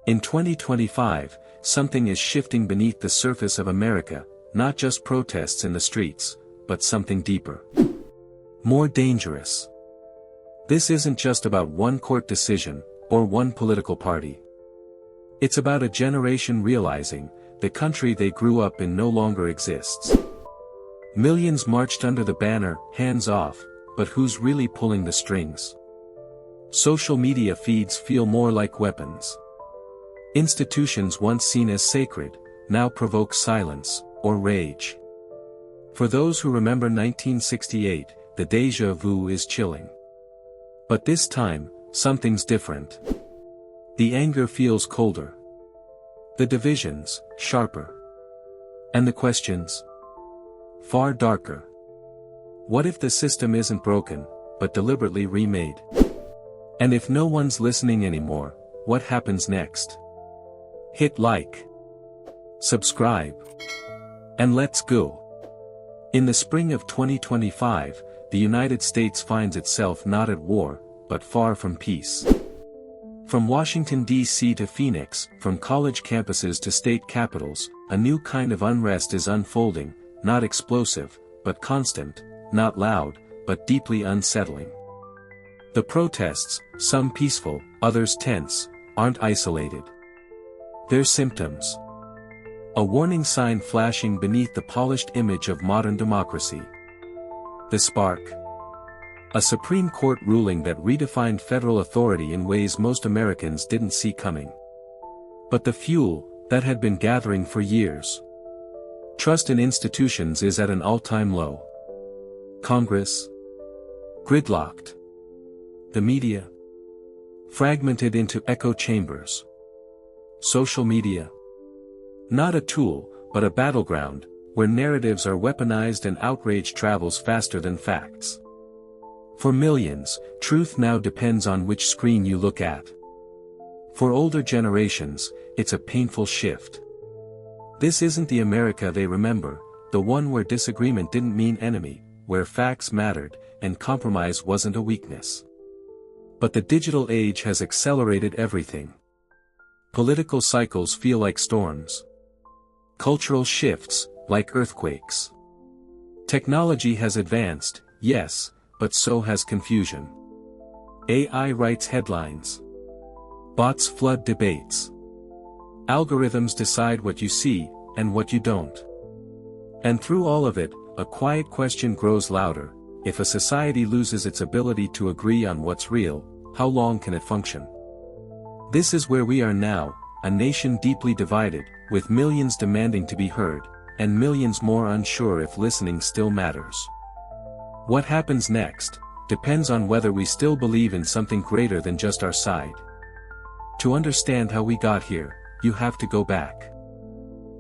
In 2025, something is shifting beneath the surface of America, not just protests in the streets, but something deeper. More dangerous. This isn't just about one court decision, or one political party. It's about a generation realizing, the country they grew up in no longer exists. Millions marched under the banner, hands off, but who's really pulling the strings? Social media feeds feel more like weapons. Institutions once seen as sacred, now provoke silence, or rage. For those who remember 1968, the déjà vu is chilling. But this time, something's different. The anger feels colder. The divisions, sharper. And the questions? Far darker. What if the system isn't broken, but deliberately remade? And if no one's listening anymore, what happens next? Hit like. Subscribe. And let's go. In the spring of 2025, the United States finds itself not at war, but far from peace. From Washington, D.C. to Phoenix, from college campuses to state capitals, a new kind of unrest is unfolding, not explosive, but constant, not loud, but deeply unsettling. The protests, some peaceful, others tense, aren't isolated. They're symptoms. A warning sign flashing beneath the polished image of modern democracy. The spark. A Supreme Court ruling that redefined federal authority in ways most Americans didn't see coming. But the fuel, that had been gathering for years. Trust in institutions is at an all-time low. Congress? Gridlocked. The media? Fragmented into echo chambers. Social media? Not a tool, but a battleground, where narratives are weaponized and outrage travels faster than facts. For millions, truth now depends on which screen you look at. For older generations, it's a painful shift. This isn't the America they remember, the one where disagreement didn't mean enemy, where facts mattered, and compromise wasn't a weakness. But the digital age has accelerated everything. Political cycles feel like storms. Cultural shifts, like earthquakes. Technology has advanced, yes, but so has confusion. AI writes headlines. Bots flood debates. Algorithms decide what you see, and what you don't. And through all of it, a quiet question grows louder: if a society loses its ability to agree on what's real, how long can it function? This is where we are now, a nation deeply divided, with millions demanding to be heard, and millions more unsure if listening still matters. What happens next depends on whether we still believe in something greater than just our side. To understand how we got here, you have to go back.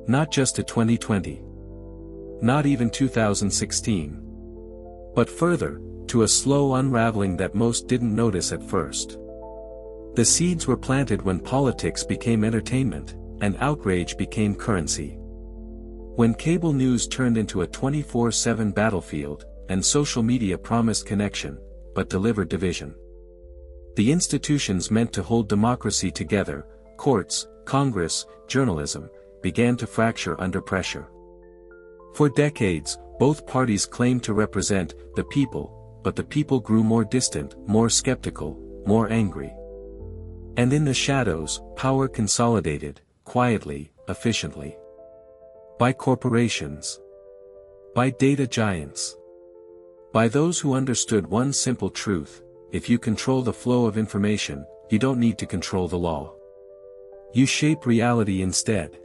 Not just to 2020. Not even 2016. But further, to a slow unraveling that most didn't notice at first. The seeds were planted when politics became entertainment, and outrage became currency. When cable news turned into a 24/7 battlefield, and social media promised connection, but delivered division. The institutions meant to hold democracy together, courts, Congress, journalism, began to fracture under pressure. For decades, both parties claimed to represent the people, but the people grew more distant, more skeptical, more angry. And in the shadows, power consolidated, quietly, efficiently. By corporations. By data giants. By those who understood one simple truth: if you control the flow of information, you don't need to control the law. You shape reality instead.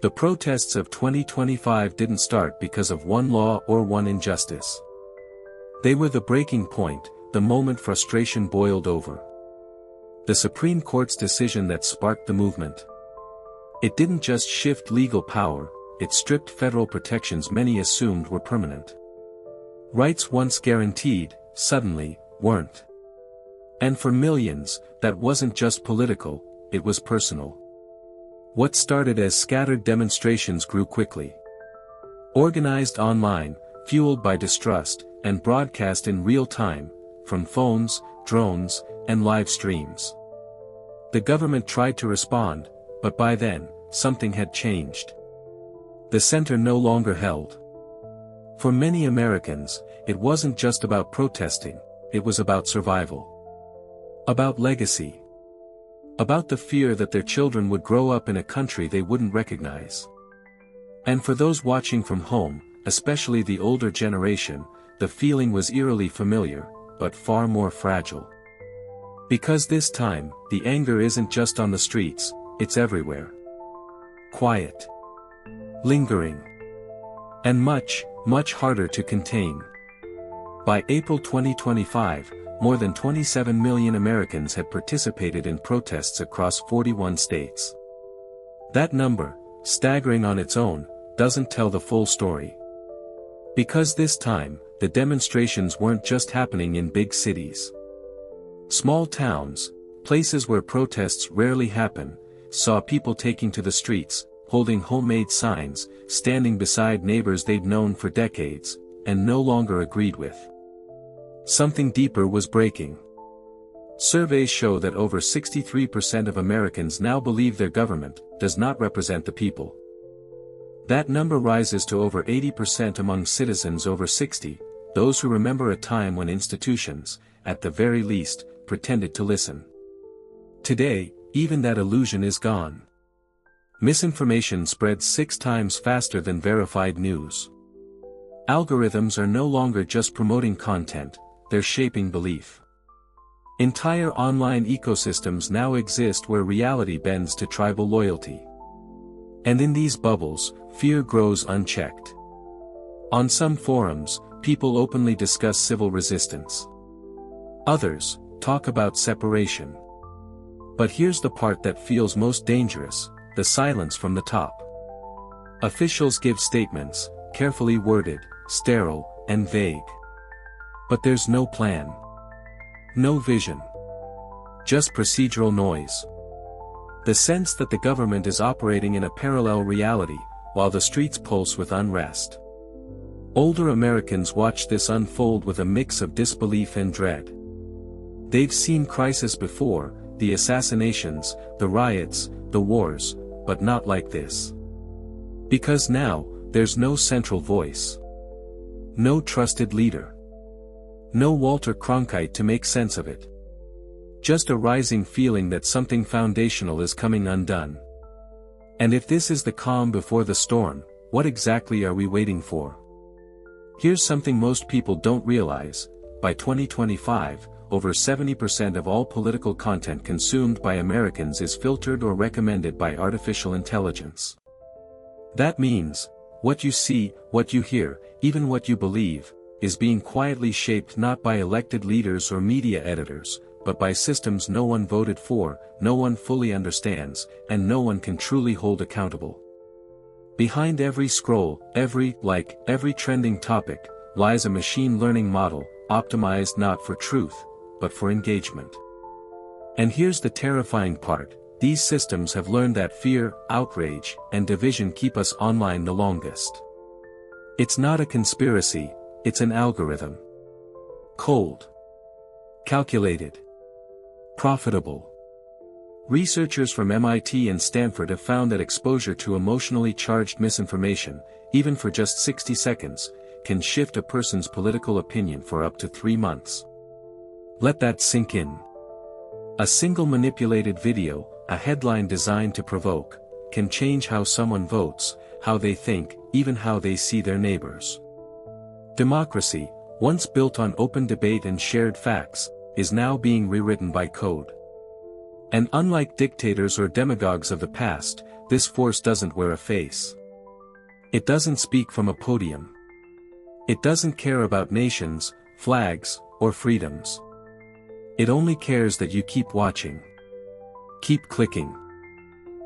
The protests of 2025 didn't start because of one law or one injustice. They were the breaking point, the moment frustration boiled over. The Supreme Court's decision that sparked the movement. It didn't just shift legal power, it stripped federal protections many assumed were permanent. Rights once guaranteed, suddenly, weren't. And for millions, that wasn't just political, it was personal. What started as scattered demonstrations grew quickly. Organized online, fueled by distrust, and broadcast in real time, from phones, drones, and live streams. The government tried to respond, but by then, something had changed. The center no longer held. For many Americans, it wasn't just about protesting, it was about survival. About legacy. About the fear that their children would grow up in a country they wouldn't recognize. And for those watching from home, especially the older generation, the feeling was eerily familiar, but far more fragile. Because this time, the anger isn't just on the streets, it's everywhere. Quiet. Lingering. And much, much harder to contain. By April 2025, more than 27 million Americans had participated in protests across 41 states. That number, staggering on its own, doesn't tell the full story. Because this time, the demonstrations weren't just happening in big cities. Small towns, places where protests rarely happen, saw people taking to the streets, holding homemade signs, standing beside neighbors they'd known for decades, and no longer agreed with. Something deeper was breaking. Surveys show that over 63% of Americans now believe their government does not represent the people. That number rises to over 80% among citizens over 60, those who remember a time when institutions, at the very least, pretended to listen. Today, even that illusion is gone. Misinformation spreads 6 times faster than verified news. Algorithms are no longer just promoting content, they're shaping belief. Entire online ecosystems now exist where reality bends to tribal loyalty. And in these bubbles, fear grows unchecked. On some forums, people openly discuss civil resistance. Others talk about separation. But here's the part that feels most dangerous, the silence from the top. Officials give statements, carefully worded, sterile, and vague. But there's no plan. No vision. Just procedural noise. The sense that the government is operating in a parallel reality, while the streets pulse with unrest. Older Americans watch this unfold with a mix of disbelief and dread. They've seen crisis before, the assassinations, the riots, the wars, but not like this. Because now, there's no central voice. No trusted leader. No Walter Cronkite to make sense of it. Just a rising feeling that something foundational is coming undone. And if this is the calm before the storm, what exactly are we waiting for? Here's something most people don't realize: by 2025, over 70% of all political content consumed by Americans is filtered or recommended by artificial intelligence. That means, what you see, what you hear, even what you believe, is being quietly shaped not by elected leaders or media editors, but by systems no one voted for, no one fully understands, and no one can truly hold accountable. Behind every scroll, every like, every trending topic, lies a machine learning model, optimized not for truth, but for engagement. And here's the terrifying part: these systems have learned that fear, outrage, and division keep us online the longest. It's not a conspiracy, it's an algorithm. Cold. Calculated. Profitable. Researchers from MIT and Stanford have found that exposure to emotionally charged misinformation, even for just 60 seconds, can shift a person's political opinion for up to 3 months. Let that sink in. A single manipulated video, a headline designed to provoke, can change how someone votes, how they think, even how they see their neighbors. Democracy, once built on open debate and shared facts, is now being rewritten by code. And unlike dictators or demagogues of the past, this force doesn't wear a face. It doesn't speak from a podium. It doesn't care about nations, flags, or freedoms. It only cares that you keep watching. Keep clicking.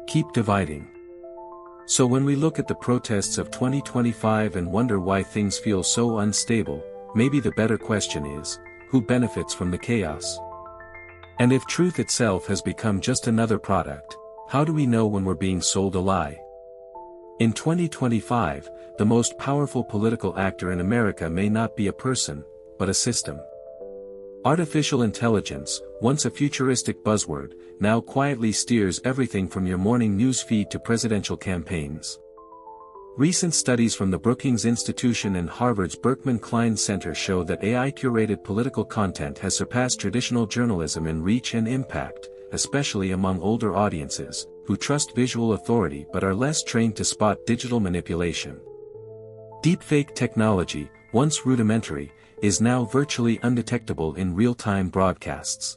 Keep dividing. So when we look at the protests of 2025 and wonder why things feel so unstable, maybe the better question is, who benefits from the chaos? And if truth itself has become just another product, how do we know when we're being sold a lie? In 2025, the most powerful political actor in America may not be a person, but a system. Artificial intelligence, once a futuristic buzzword, now quietly steers everything from your morning news feed to presidential campaigns. Recent studies from the Brookings Institution and Harvard's Berkman Klein Center show that AI-curated political content has surpassed traditional journalism in reach and impact, especially among older audiences, who trust visual authority but are less trained to spot digital manipulation. Deepfake technology, once rudimentary, is now virtually undetectable in real-time broadcasts.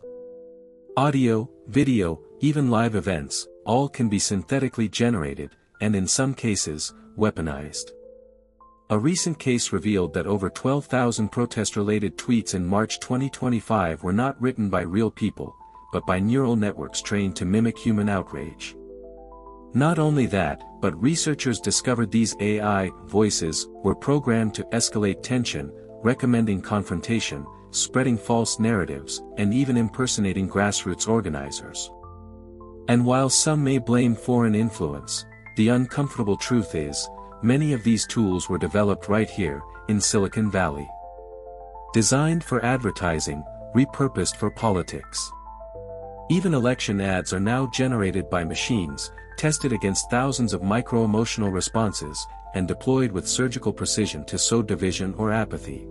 Audio, video, even live events, all can be synthetically generated, and in some cases, weaponized. A recent case revealed that over 12,000 protest-related tweets in March 2025 were not written by real people, but by neural networks trained to mimic human outrage. Not only that, but researchers discovered these AI voices were programmed to escalate tension, recommending confrontation, spreading false narratives, and even impersonating grassroots organizers. And while some may blame foreign influence, the uncomfortable truth is, many of these tools were developed right here, in Silicon Valley. Designed for advertising, repurposed for politics. Even election ads are now generated by machines, tested against thousands of micro-emotional responses, and deployed with surgical precision to sow division or apathy.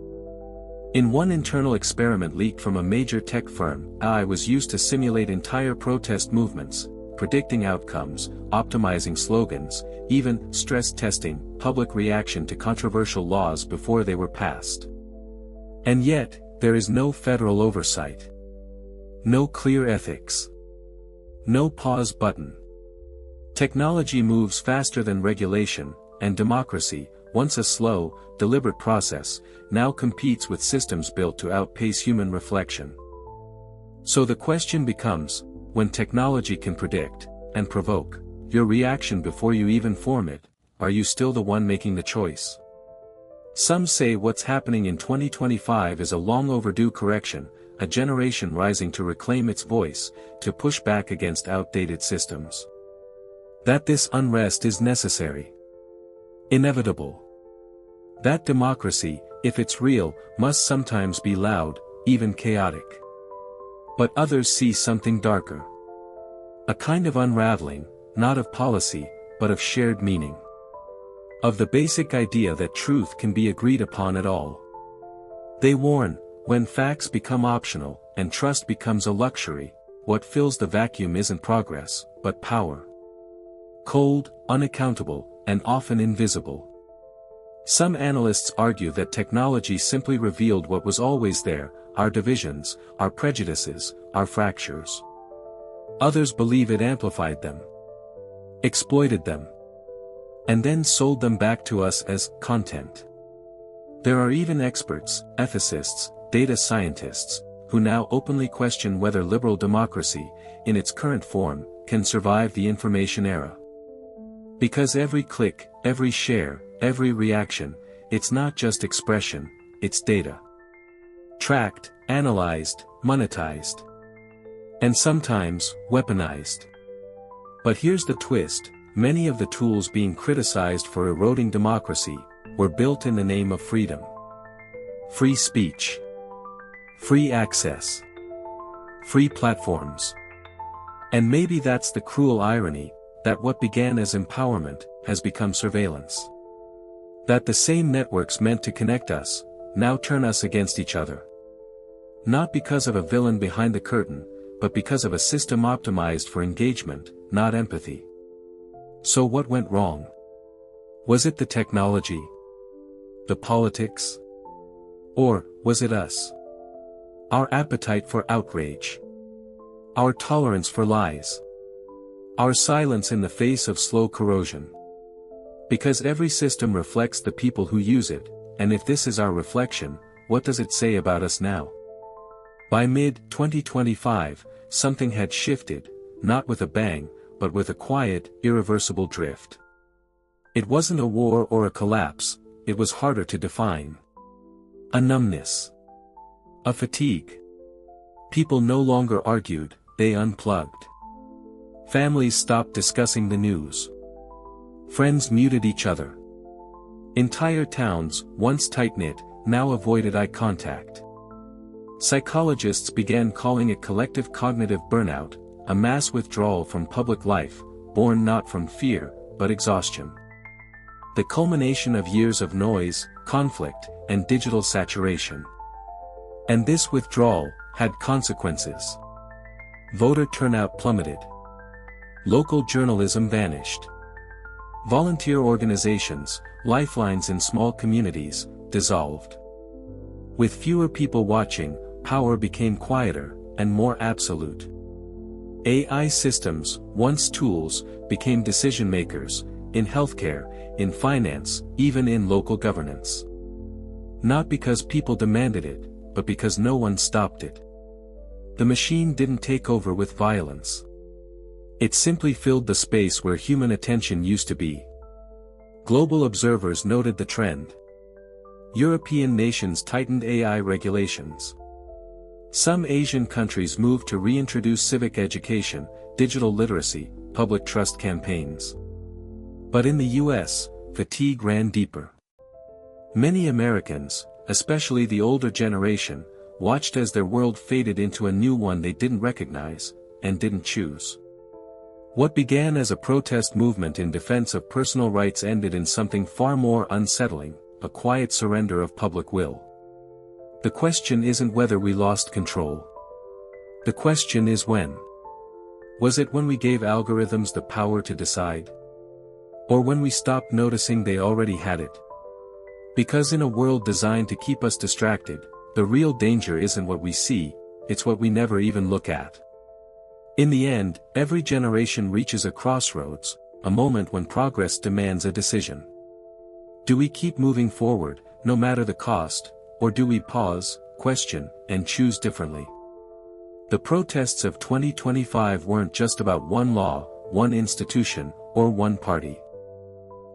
In one internal experiment leaked from a major tech firm, AI was used to simulate entire protest movements, predicting outcomes, optimizing slogans, even stress testing public reaction to controversial laws before they were passed. And yet, there is no federal oversight. No clear ethics. No pause button. Technology moves faster than regulation, and democracy, once a slow, deliberate process, now competes with systems built to outpace human reflection. So the question becomes, when technology can predict, and provoke, your reaction before you even form it, are you still the one making the choice? Some say what's happening in 2025 is a long overdue correction, a generation rising to reclaim its voice, to push back against outdated systems. That this unrest is necessary. Inevitable. That democracy, if it's real, must sometimes be loud, even chaotic. But others see something darker. A kind of unraveling, not of policy, but of shared meaning. Of the basic idea that truth can be agreed upon at all. They warn, when facts become optional, and trust becomes a luxury, what fills the vacuum isn't progress, but power. Cold, unaccountable, and often invisible. Some analysts argue that technology simply revealed what was always there, our divisions, our prejudices, our fractures. Others believe it amplified them. Exploited them. And then sold them back to us as content. There are even experts, ethicists, data scientists, who now openly question whether liberal democracy, in its current form, can survive the information era. Because every click, every share, every reaction, it's not just expression, it's data. Tracked, analyzed, monetized. And sometimes, weaponized. But here's the twist, many of the tools being criticized for eroding democracy, were built in the name of freedom. Free speech. Free access. Free platforms. And maybe that's the cruel irony, that what began as empowerment, has become surveillance. That the same networks meant to connect us, now turn us against each other. Not because of a villain behind the curtain, but because of a system optimized for engagement, not empathy. So what went wrong? Was it the technology? The politics? Or, was it us? Our appetite for outrage? Our tolerance for lies? Our silence in the face of slow corrosion? Because every system reflects the people who use it, and if this is our reflection, what does it say about us now? By mid-2025, something had shifted, not with a bang, but with a quiet, irreversible drift. It wasn't a war or a collapse, it was harder to define. A numbness. A fatigue. People no longer argued, they unplugged. Families stopped discussing the news. Friends muted each other. Entire towns, once tight-knit, now avoided eye contact. Psychologists began calling it collective cognitive burnout, a mass withdrawal from public life, born not from fear, but exhaustion. The culmination of years of noise, conflict, and digital saturation. And this withdrawal had consequences. Voter turnout plummeted. Local journalism vanished. Volunteer organizations, lifelines in small communities, dissolved. With fewer people watching, power became quieter, and more absolute. AI systems, once tools, became decision-makers, in healthcare, in finance, even in local governance. Not because people demanded it, but because no one stopped it. The machine didn't take over with violence. It simply filled the space where human attention used to be. Global observers noted the trend. European nations tightened AI regulations. Some Asian countries moved to reintroduce civic education, digital literacy, public trust campaigns. But in the US, fatigue ran deeper. Many Americans, especially the older generation, watched as their world faded into a new one they didn't recognize, and didn't choose. What began as a protest movement in defense of personal rights ended in something far more unsettling, a quiet surrender of public will. The question isn't whether we lost control. The question is when. Was it when we gave algorithms the power to decide? Or when we stopped noticing they already had it? Because in a world designed to keep us distracted, the real danger isn't what we see, it's what we never even look at. In the end, every generation reaches a crossroads, a moment when progress demands a decision. Do we keep moving forward, no matter the cost, or do we pause, question, and choose differently? The protests of 2025 weren't just about one law, one institution, or one party.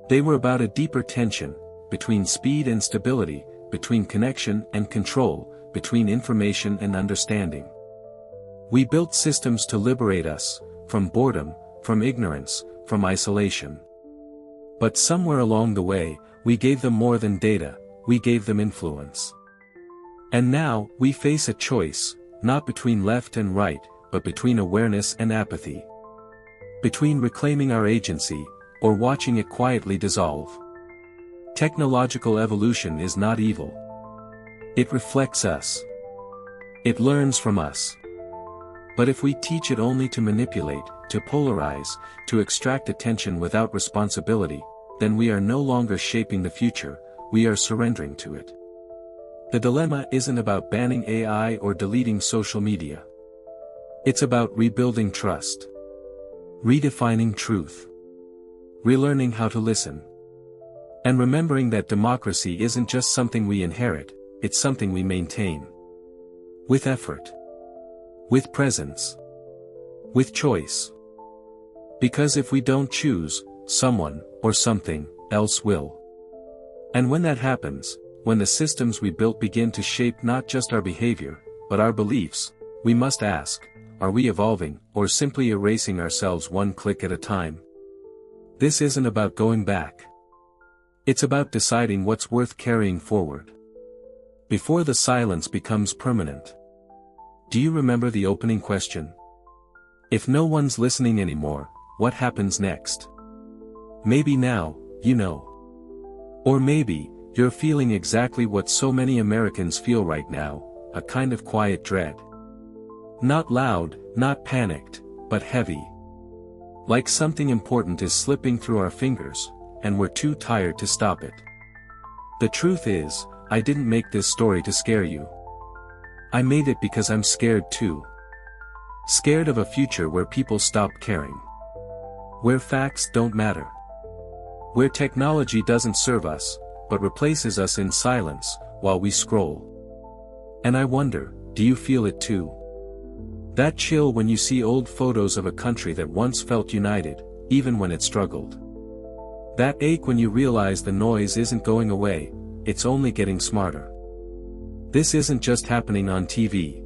They were about a deeper tension, between speed and stability, between connection and control, between information and understanding. We built systems to liberate us, from boredom, from ignorance, from isolation. But somewhere along the way, we gave them more than data, we gave them influence. And now, we face a choice, not between left and right, but between awareness and apathy. Between reclaiming our agency, or watching it quietly dissolve. Technological evolution is not evil. It reflects us. It learns from us. But if we teach it only to manipulate, to polarize, to extract attention without responsibility, then we are no longer shaping the future, we are surrendering to it. The dilemma isn't about banning AI or deleting social media. It's about rebuilding trust. Redefining truth. Relearning how to listen. And remembering that democracy isn't just something we inherit, it's something we maintain. With effort. With presence. With choice. Because if we don't choose, someone, or something, else will. And when that happens, when the systems we built begin to shape not just our behavior, but our beliefs, we must ask, are we evolving, or simply erasing ourselves one click at a time? This isn't about going back. It's about deciding what's worth carrying forward. Before the silence becomes permanent. Do you remember the opening question? If no one's listening anymore, what happens next? Maybe now, you know. Or maybe, you're feeling exactly what so many Americans feel right now, a kind of quiet dread. Not loud, not panicked, but heavy. Like something important is slipping through our fingers, and we're too tired to stop it. The truth is, I didn't make this story to scare you. I made it because I'm scared too. Scared of a future where people stop caring. Where facts don't matter. Where technology doesn't serve us, but replaces us in silence, while we scroll. And I wonder, do you feel it too? That chill when you see old photos of a country that once felt united, even when it struggled. That ache when you realize the noise isn't going away, it's only getting smarter. This isn't just happening on TV.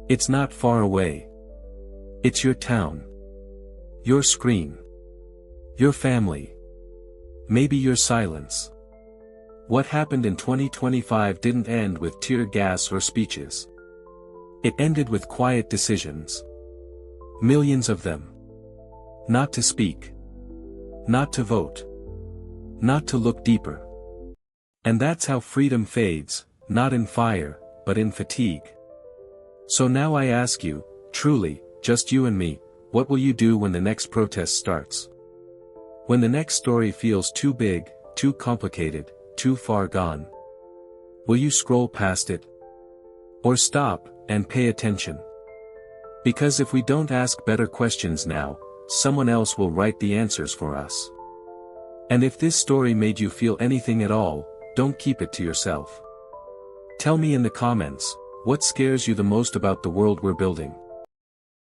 It's not far away. It's your town. Your screen. Your family. Maybe your silence. What happened in 2025 didn't end with tear gas or speeches. It ended with quiet decisions. Millions of them. Not to speak. Not to vote. Not to look deeper. And that's how freedom fades, not in fire, but in fatigue. So now I ask you, truly, just you and me, what will you do when the next protest starts? When the next story feels too big, too complicated, too far gone? Will you scroll past it? Or stop, and pay attention? Because if we don't ask better questions now, someone else will write the answers for us. And if this story made you feel anything at all, don't keep it to yourself. Tell me in the comments, what scares you the most about the world we're building?